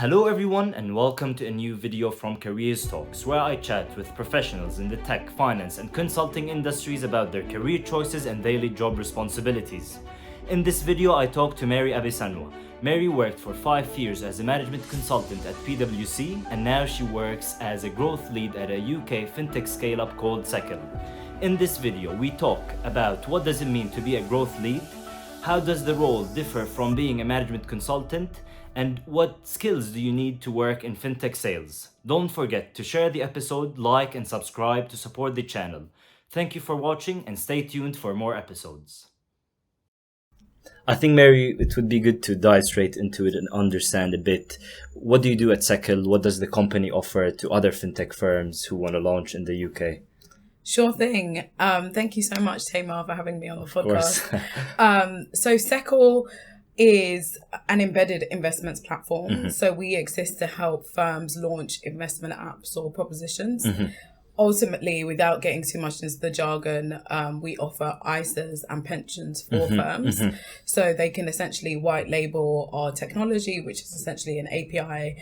Hello everyone and welcome to a new video from Careers Talks, where I chat with professionals in the tech, finance and consulting industries about their career choices and daily job responsibilities. In this video I talked to Kemi Agbesanwa. Mary worked for 5 years as a management consultant at PwC and now she works as a growth lead at a UK Fintech scale-up called Seccl. In this video we talk about what does it mean to be a growth lead, how does the role differ from being a management consultant, and what skills do you need to work in fintech sales? Don't forget to share the episode, like and subscribe to support the channel. Thank you for watching and stay tuned for more episodes. I think, Mary, it would be good to dive straight into it and understand a bit. What do you do at Seccl? What does the company offer to other fintech firms who want to launch in the UK? Sure thing. Thank you so much, Tamar, for having me on the podcast. So Seccl is an embedded investments platform. Mm-hmm. So we exist to help firms launch investment apps or propositions. Mm-hmm. Ultimately, without getting too much into the jargon, we offer ISAs and pensions for firms. Mm-hmm. So they can essentially white label our technology, which is essentially an API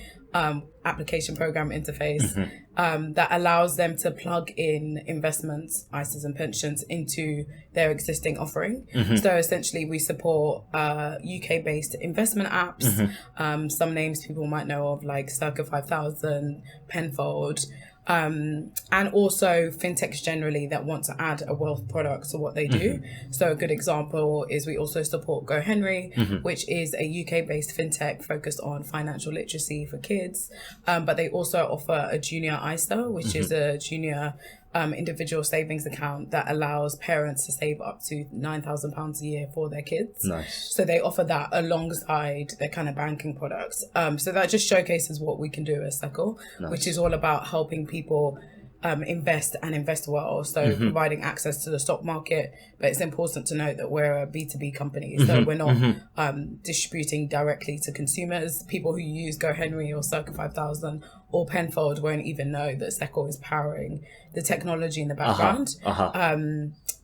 application program interface that allows them to plug in investments, ISAs and pensions into their existing offering. So essentially we support UK-based investment apps, some names people might know of like Circa 5000, Penfold, and also fintechs generally that want to add a wealth product to what they do. So a good example is we also support GoHenry, which is a UK-based fintech focused on financial literacy for kids, but they also offer a junior ISA, which is a junior individual savings account that allows parents to save up to £9,000 a year for their kids. Nice. So they offer that alongside their kind of banking products. So that just showcases what we can do as Seccl, which is all about helping people invest and invest well. So providing access to the stock market. But it's important to note that we're a B2B company. So we're not distributing directly to consumers. People who use GoHenry or Circa 5000 or Penfold won't even know that Seccl is powering the technology in the background.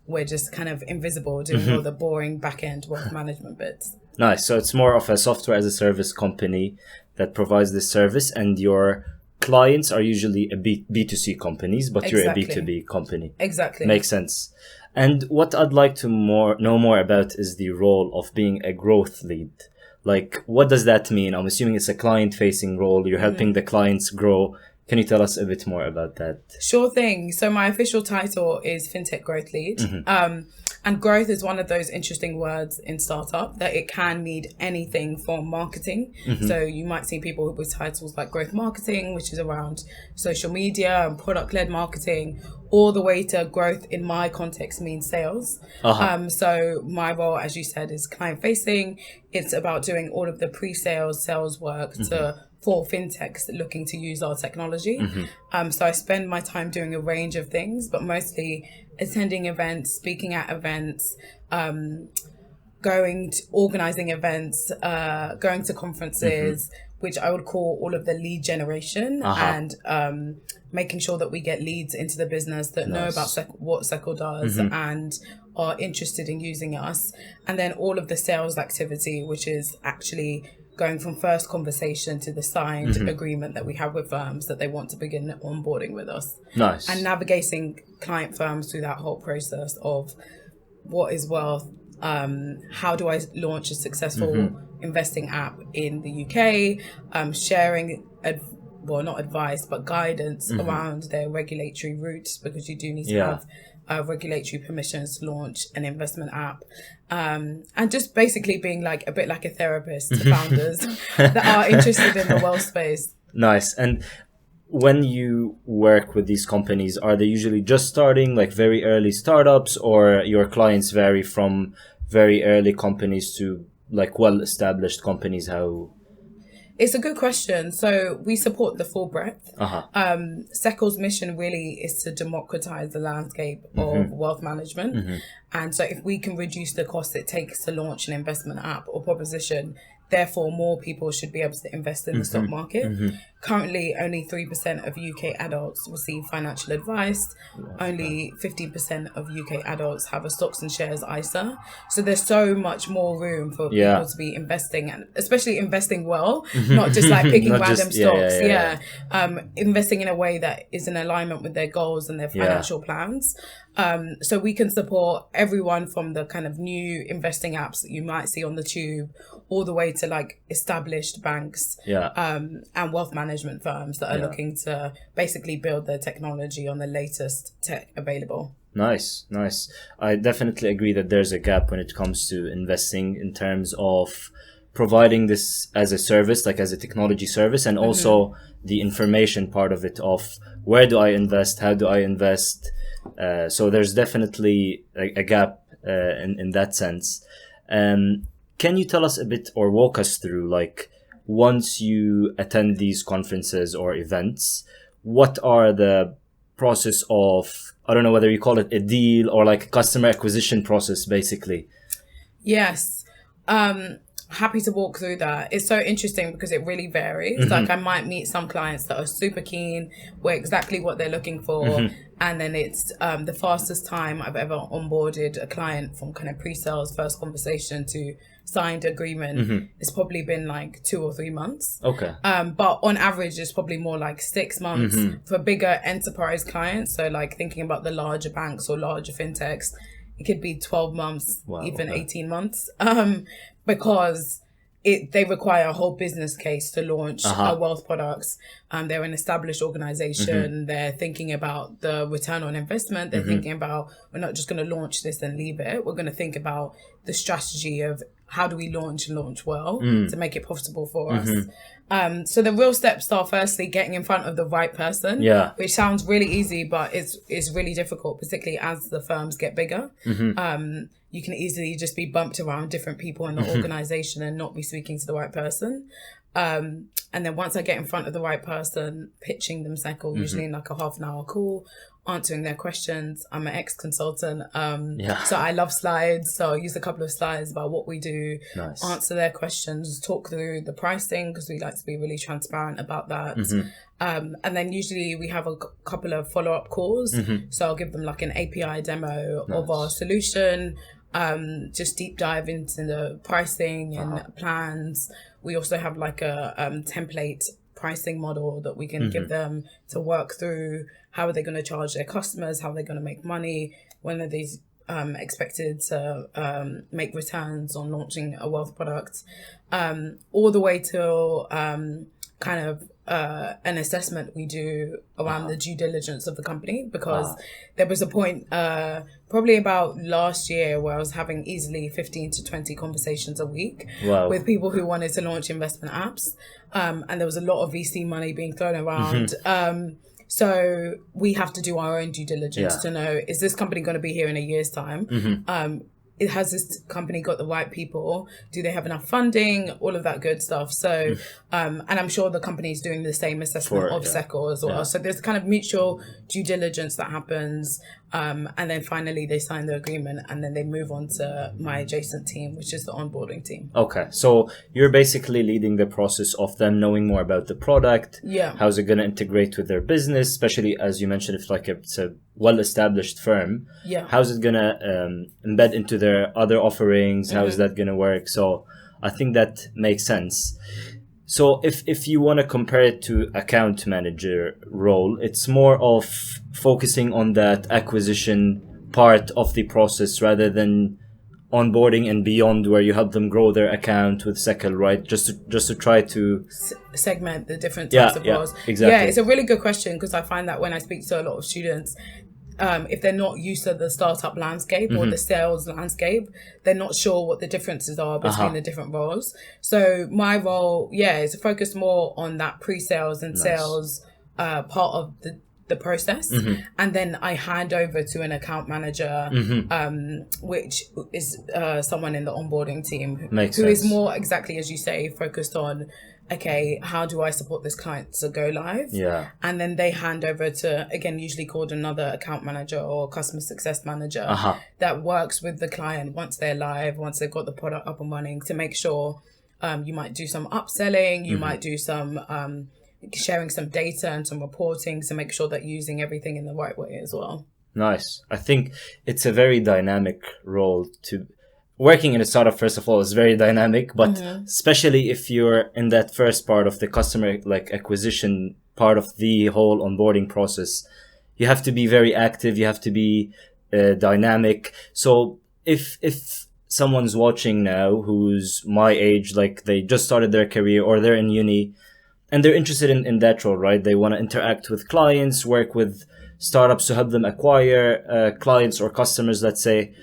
We're just kind of invisible, doing all the boring back-end wealth management bits. Nice. So it's more of a software as a service company that provides this service, and your clients are usually a B2C companies, but you're a B2B company. Exactly. Makes sense. And what I'd like to know more about is the role of being a growth lead. Like, what does that mean? I'm assuming it's a client-facing role. You're helping the clients grow. Can you tell us a bit more about that? Sure thing. So my official title is Fintech Growth Lead. And growth is one of those interesting words in startup that it can mean anything from marketing. So you might see people with titles like growth marketing, which is around social media and product-led marketing, all the way to growth in my context means sales. So my role, as you said, is client-facing. It's about doing all of the pre-sales, sales work for fintechs looking to use our technology. So I spend my time doing a range of things, but mostly attending events, speaking at events, organizing events, going to conferences, which I would call all of the lead generation and making sure that we get leads into the business that know about what Seccl does and are interested in using us. And then all of the sales activity, which is actually going from first conversation to the signed agreement that we have with firms that they want to begin onboarding with us. Nice. And navigating client firms through that whole process of what is wealth, how do I launch a successful investing app in the UK, sharing not advice, but guidance around their regulatory routes, because you do need to have regulatory permissions to launch an investment app, and just basically being like a bit like a therapist to founders that are interested in the wealth space. Nice. And when you work with these companies, are they usually just starting, like very early startups, or your clients vary from very early companies to like well-established companies? How? It's a good question. So we support the full breadth. Seccl's mission really is to democratize the landscape of wealth management. And so if we can reduce the cost it takes to launch an investment app or proposition, therefore more people should be able to invest in the stock market. Currently, only 3% of UK adults receive financial advice. Only 15% of UK adults have a stocks and shares ISA. So there's so much more room for people to be investing, and especially investing well, not just like picking random stocks. Investing in a way that is in alignment with their goals and their financial plans. So we can support everyone from the kind of new investing apps that you might see on the tube, all the way to like established banks and wealth management firms that are looking to basically build their technology on the latest tech available. Nice. I definitely agree that there's a gap when it comes to investing in terms of providing this as a service, like as a technology service, and also the information part of it, of where do I invest, how do I invest. So there's definitely a gap in that sense. Can you tell us a bit or walk us through, like, once you attend these conferences or events, what are the process of, I don't know whether you call it a deal or like a customer acquisition process, basically? Yes. Happy to walk through that. It's so interesting because it really varies. Like I might meet some clients that are super keen, where exactly what they're looking for. And then it's the fastest time I've ever onboarded a client from kind of pre-sales, first conversation to signed agreement. It's probably been like 2 or 3 months. Okay. But on average, it's probably more like 6 months for bigger enterprise clients. So like thinking about the larger banks or larger fintechs, it could be 12 months, 18 months. Because they require a whole business case to launch wealth products. They're an established organization. They're thinking about the return on investment. They're thinking about, we're not just going to launch this and leave it. We're going to think about the strategy of how do we launch and launch well to make it profitable for us. So the real steps are firstly getting in front of the right person, which sounds really easy, but it's really difficult, particularly as the firms get bigger. You can easily just be bumped around different people in the organization and not be speaking to the right person. And then once I get in front of the right person, pitching them Seccl, usually in like a half an hour call, answering their questions. I'm an ex-consultant, so I love slides. So I'll use a couple of slides about what we do, answer their questions, talk through the pricing, because we like to be really transparent about that. And then usually we have a couple of follow-up calls. So I'll give them like an API demo of our solution, just deep dive into the pricing and plans. We also have like a template pricing model that we can give them to work through. How are they going to charge their customers? How are they going to make money? When are they expected to make returns on launching a wealth product? All the way to kind of an assessment we do around the due diligence of the company, because there was a point probably about last year where I was having easily 15 to 20 conversations a week with people who wanted to launch investment apps, and there was a lot of VC money being thrown around. So we have to do our own due diligence to know, is this company going to be here in a year's time? Has this company got the right people? Do they have enough funding? All of that good stuff. So, and I'm sure the company is doing the same assessment of Seccl as well. So there's kind of mutual due diligence that happens. And then finally they sign the agreement, and then they move on to my adjacent team, which is the onboarding team. Okay. So you're basically leading the process of them knowing more about the product. How's it going to integrate with their business, especially as you mentioned, if like it's a well-established firm. How's it going to embed into their other offerings? How is that going to work? So I think that makes sense. So if you want to compare it to account manager role, it's more of focusing on that acquisition part of the process rather than onboarding and beyond, where you help them grow their account with Seccl, right? Just to try to segment the different types of roles. Exactly. Yeah, it's a really good question, because I find that when I speak to a lot of students, if they're not used to the startup landscape or the sales landscape, they're not sure what the differences are between the different roles. So my role, is focused more on that pre-sales and sales part of the process. And then I hand over to an account manager, which is someone in the onboarding team who is more, exactly as you say, focused on, okay, how do I support this client to go live? And then they hand over to, again, usually called another account manager or customer success manager that works with the client once they're live, once they've got the product up and running, to make sure You might do some upselling. You might do some sharing some data and some reporting to make sure that you're using everything in the right way as well. Nice. I think it's a very dynamic role to working in a startup. First of all, is very dynamic, but especially if you're in that first part of the customer like acquisition part of the whole onboarding process, you have to be very active. You have to be dynamic. So if someone's watching now who's my age, like they just started their career or they're in uni and they're interested in that role, right? They want to interact with clients, work with startups to help them acquire clients or customers, let's say.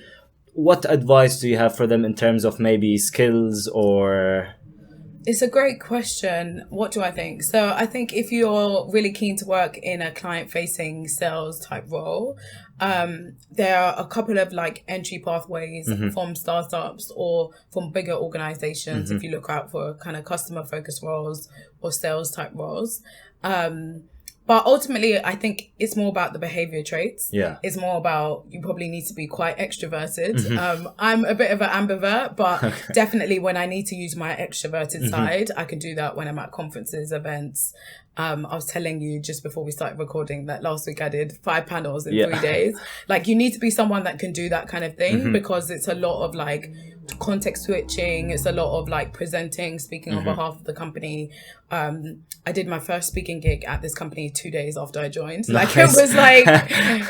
What advice do you have for them in terms of maybe skills or... It's a great question. What do I think? So I think if you're really keen to work in a client-facing sales type role, there are a couple of like entry pathways from startups or from bigger organizations if you look out for kind of customer-focused roles or sales type roles. But ultimately, I think it's more about the behavior traits. Yeah. It's more about you probably need to be quite extroverted. I'm a bit of an ambivert, but definitely when I need to use my extroverted side, I can do that when I'm at conferences, events. I was telling you just before we started recording that last week I did 5 panels in 3 days. Like you need to be someone that can do that kind of thing because it's a lot of like context switching. It's a lot of like presenting, speaking on behalf of the company. I did my first speaking gig at this company 2 days after I joined. Like it was like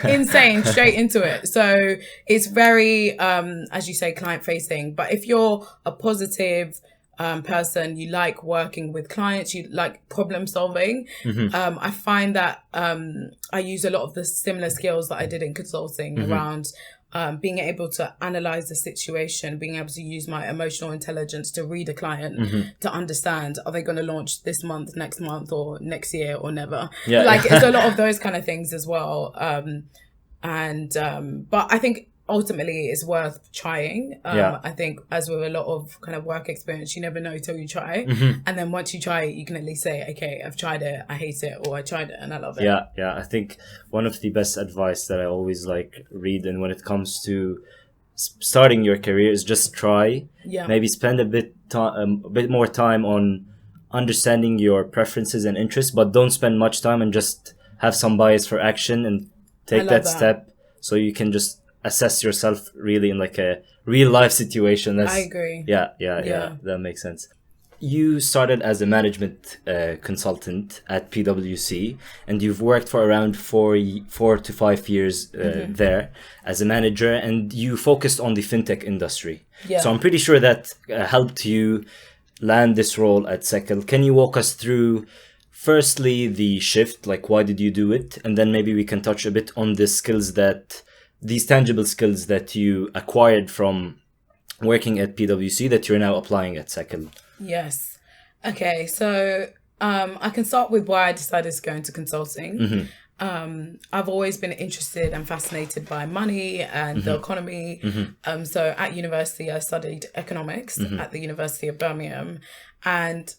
insane, straight into it. So it's very, as you say, client facing. But if you're a positive person, you like working with clients, you like problem solving. I find that I use a lot of the similar skills that I did in consulting around being able to analyze the situation, being able to use my emotional intelligence to read a client, to understand, are they going to launch this month, next month, or next year, or never? Like it's a lot of those kind of things as well. But I think ultimately it's worth trying. I think as with a lot of kind of work experience, you never know till you try. And then once you try it, you can at least say, okay, I've tried it, I hate it, or I tried it and I love it. Yeah. I think one of the best advice that I always like read, and when it comes to starting your career, is just try. Maybe spend a bit more time on understanding your preferences and interests, but don't spend much time and just have some bias for action and take that step so you can just assess yourself really in like a real life situation. I agree. Yeah, that makes sense. You started as a management consultant at PwC, and you've worked for around 4 to 5 years there as a manager, and you focused on the fintech industry. So I'm pretty sure that helped you land this role at Seccl. Can you walk us through firstly the shift, like why did you do it, and then maybe we can touch a bit on the skills these tangible skills that you acquired from working at PwC that you're now applying at Seccl? Yes. Okay, so I can start with why I decided to go into consulting. I've always been interested and fascinated by money and the economy. So at university, I studied economics at the University of Birmingham, and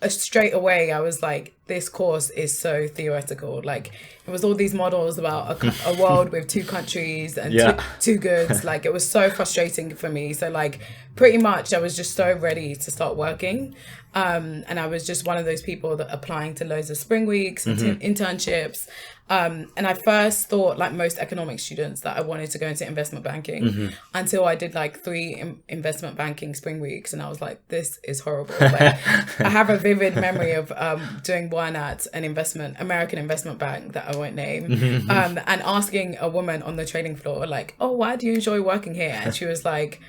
straight away I was like, this course is so theoretical. Like it was all these models about a world with two countries and two goods. Like it was so frustrating for me. So like pretty much I was just so ready to start working. And I was just one of those people that applying to loads of spring weeks and internships. And I first thought, like most economic students, that I wanted to go into investment banking until I did like 3 investment banking spring weeks. And I was like, this is horrible. Like, I have a vivid memory of doing one at an American investment bank that I won't name, and asking a woman on the trading floor, like, oh, why do you enjoy working here? And she was like,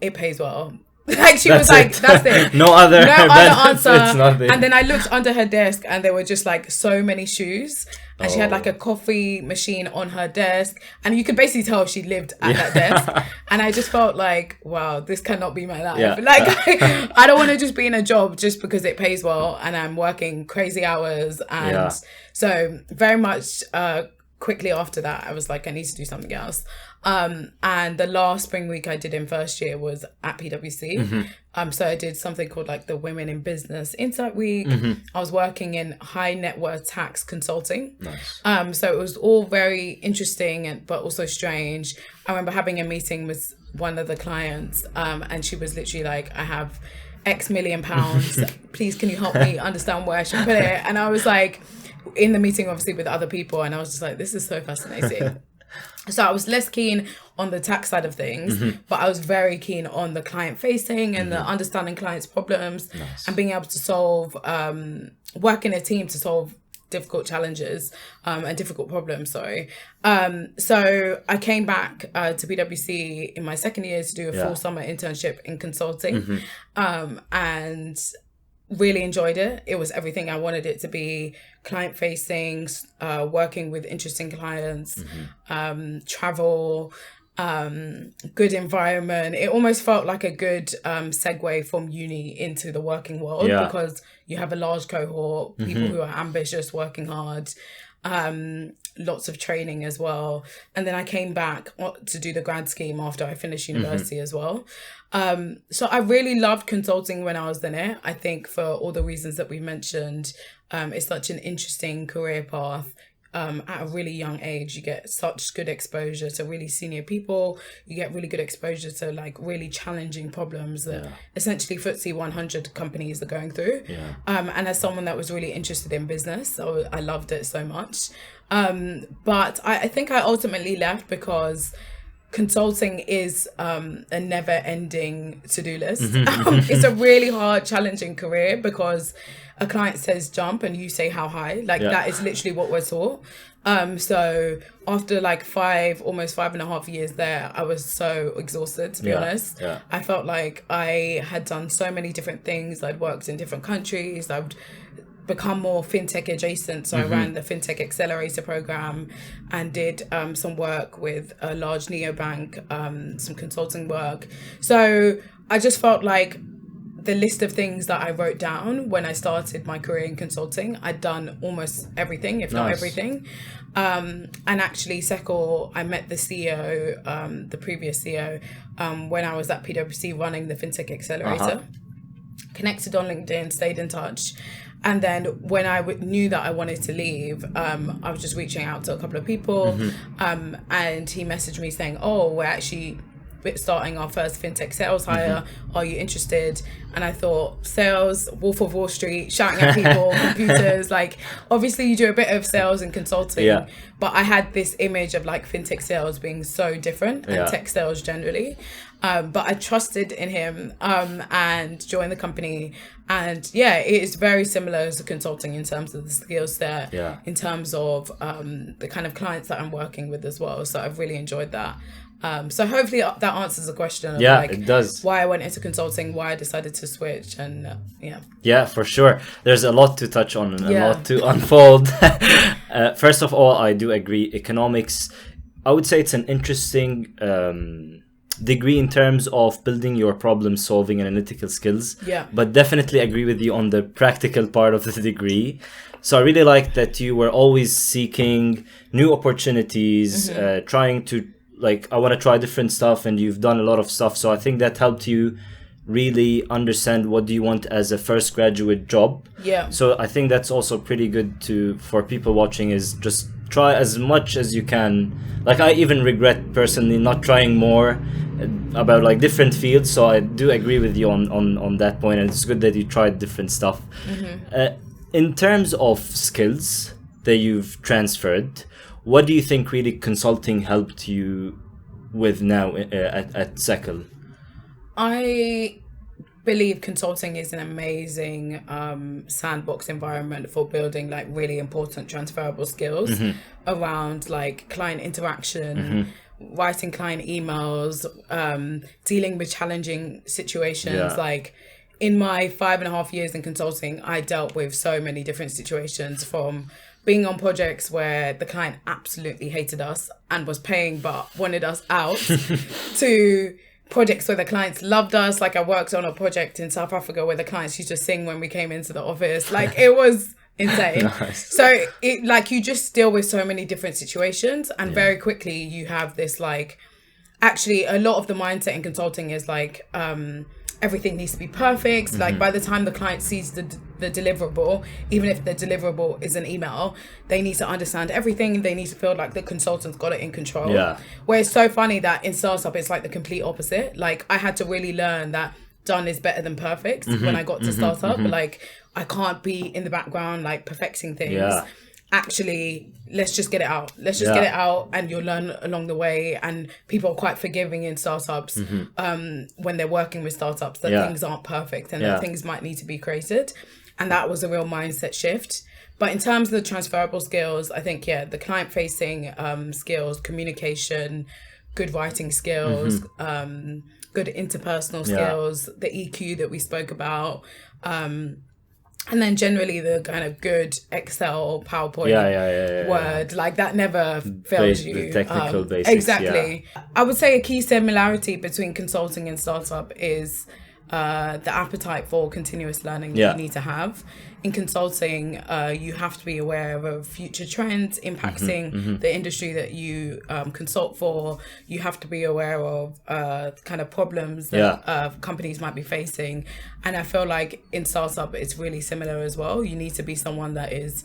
it pays well. Like she was like, that's it. No other answer. It's nothing. And then I looked under her desk and there were just like so many shoes. And she had like a coffee machine on her desk. And you could basically tell she lived at that desk. And I just felt like, wow, this cannot be my life. Like I don't want to just be in a job just because it pays well and I'm working crazy hours. And so very much quickly after that, I was like, I need to do something else. And the last spring week I did in first year was at PwC. So I did something called like the Women in Business Insight Week. I was working in high net worth tax consulting. Nice. So it was all very interesting but also strange. I remember having a meeting with one of the clients, and she was literally like, I have X million pounds. Please, can you help me understand where I should put it? And I was like, in the meeting, obviously, with other people, and I was just like, this is so fascinating. So I was less keen on the tax side of things, but I was very keen on the client facing and the understanding clients' problems and being able to solve, work in a team to solve difficult challenges and difficult problems, sorry. So I came back to PwC in my second year to do a full summer internship in consulting and really enjoyed it. It was everything I wanted it to be: client facing, working with interesting clients, travel, good environment. It almost felt like a good segue from uni into the working world because you have a large cohort, people who are ambitious, working hard, lots of training as well. And then I came back to do the grad scheme after I finished university as well. So I really loved consulting when I was in it. I think for all the reasons that we mentioned, it's such an interesting career path. At a really young age, you get such good exposure to really senior people. You get really good exposure to like really challenging problems that essentially FTSE 100 companies are going through. And as someone that was really interested in business, so I loved it so much. But I think I ultimately left because consulting is a never-ending to-do list. It's a really hard, challenging career because a client says jump and you say how high. Like that is literally what we're taught. So after like almost 5.5 years there, I was so exhausted, to be honest. I felt like I had done so many different things. I'd worked in different countries. I'd become more fintech adjacent. So I ran the Fintech Accelerator program and did some work with a large neobank, some consulting work. So I just felt like the list of things that I wrote down when I started my career in consulting, I'd done almost everything, if not everything. And actually, Seccl, I met the CEO, the previous CEO, when I was at PwC running the Fintech Accelerator. Connected on LinkedIn, stayed in touch. And then when I knew that I wanted to leave, I was just reaching out to a couple of people. And he messaged me saying, we're actually starting our first fintech sales hire. Are you interested? And I thought, sales, Wolf of Wall Street, shouting at people, computers, like obviously you do a bit of sales and consulting, but I had this image of like fintech sales being so different and tech sales generally. But I trusted in him and joined the company. And it is very similar to consulting in terms of the skill set, in terms of the kind of clients that I'm working with as well. So I've really enjoyed that. So hopefully that answers the question of it does. Why I went into consulting, why I decided to switch, and for sure. There's a lot to touch on and a lot to unfold. First of all, I do agree. Economics, I would say it's an interesting degree in terms of building your problem solving and analytical skills. But definitely agree with you on the practical part of the degree. So I really like that you were always seeking new opportunities, trying to I want to try different stuff, and you've done a lot of stuff. So I think that helped you really understand what do you want as a first graduate job. So I think that's also pretty good for people watching, is just try as much as you can. Like I even regret personally not trying more about like different fields. So I do agree with you on that point, and it's good that you tried different stuff. In terms of skills that you've transferred, what do you think really consulting helped you with now at Seccl? I believe consulting is an amazing sandbox environment for building like really important transferable skills around like client interaction, writing client emails, dealing with challenging situations. Like in my 5.5 years in consulting, I dealt with so many different situations, from being on projects where the client absolutely hated us and was paying but wanted us out to projects where the clients loved us. Like I worked on a project in South Africa where the clients used to sing when we came into the office. Like it was insane. So it like you just deal with so many different situations, and very quickly you have this like, actually a lot of the mindset in consulting is like everything needs to be perfect. Like by the time the client sees the deliverable, even if the deliverable is an email, they need to understand everything. They need to feel like the consultant's got it in control. Where it's so funny that in startup, it's like the complete opposite. Like I had to really learn that done is better than perfect when I got to startup. Like, I can't be in the background, like, perfecting things. Yeah. Actually, let's just get it out. Let's just get it out, and you'll learn along the way. And people are quite forgiving in startups when they're working with startups that things aren't perfect and that things might need to be created. And that was a real mindset shift. But in terms of the transferable skills, I think, the client-facing skills, communication, good writing skills, good interpersonal skills, the EQ that we spoke about, and then generally the kind of good Excel, PowerPoint, Word, like that never fails you. The technical basics. Exactly. I would say a key similarity between consulting and startup is the appetite for continuous learning that you need to have. In consulting, you have to be aware of future trends impacting the industry that you consult for. You have to be aware of kind of problems that companies might be facing. And I feel like in startup, it's really similar as well. You need to be someone that is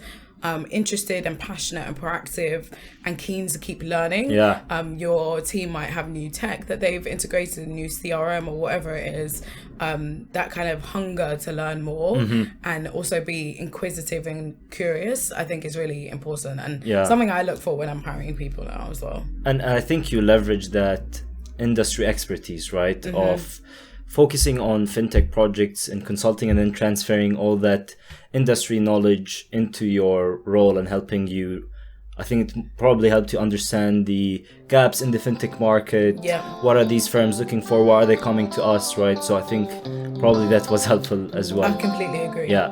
interested and passionate and proactive and keen to keep learning. Your team might have new tech that they've integrated, a new CRM or whatever it is. That kind of hunger to learn more and also be inquisitive and curious, I think is really important, and something I look for when I'm hiring people now as well. And I think you leverage that industry expertise, right? Of focusing on fintech projects and consulting, and then transferring all that industry knowledge into your role and helping you. I think it probably helped you understand the gaps in the fintech market. What are these firms looking for? Why are they coming to us, right? So I think probably that was helpful as well. I completely agree. Yeah.